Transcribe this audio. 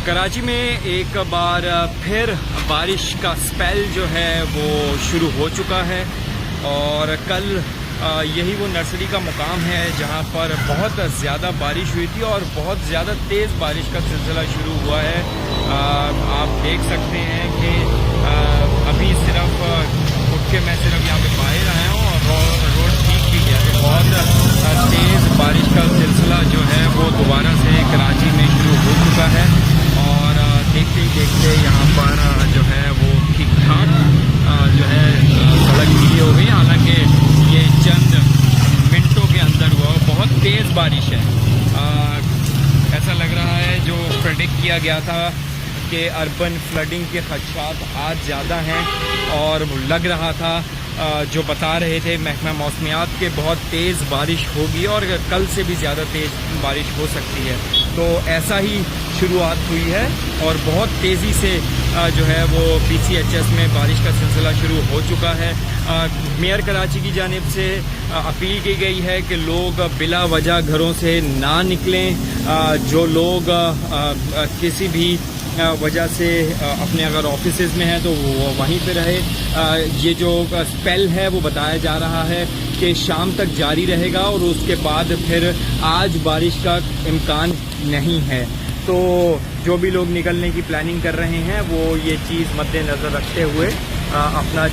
कराची में एक बार फिर बारिश का स्पेल जो है वो शुरू हो चुका है और कल यही वो नर्सरी का मुकाम है जहाँ पर बहुत ज़्यादा बारिश हुई थी और बहुत ज़्यादा तेज़ बारिश का सिलसिला शुरू हुआ है। आप देख सकते हैं कि अभी सिर्फ उठ के मैं सिर्फ यहाँ पे बाहर आया हूँ और रोड ठीक की गया है। बहुत तेज़ बारिश का सिलसिला जो है वो दोबारा से कराची में शुरू हो चुका है और देखते ही देखते यहाँ पर जो है वो ठीक ठाक जो है सड़क गीली हो गई। हालांकि ये चंद मिनटों के अंदर हुआ, बहुत तेज़ बारिश है। ऐसा लग रहा है जो प्रेडिक्ट किया गया था कि अर्बन फ्लडिंग के खदशात आज ज़्यादा हैं और लग रहा था जो बता रहे थे महकमा मौसमियात के बहुत तेज़ बारिश होगी और कल से भी ज़्यादा तेज़ बारिश हो सकती है। तो ऐसा ही शुरुआत हुई है और बहुत तेज़ी से जो है वो PCHS में बारिश का सिलसिला शुरू हो चुका है। मेयर कराची की जानिब से अपील की गई है कि लोग बिला वजह घरों से ना निकलें। जो लोग किसी भी वजह से अपने अगर ऑफिसेज में है तो वो वहीं पे रहे। ये जो स्पेल है वो बताया जा रहा है कि शाम तक जारी रहेगा और उसके बाद फिर आज बारिश का इम्कान नहीं है। तो जो भी लोग निकलने की प्लानिंग कर रहे हैं वो ये चीज़ मद्देनज़र रखते हुए अपना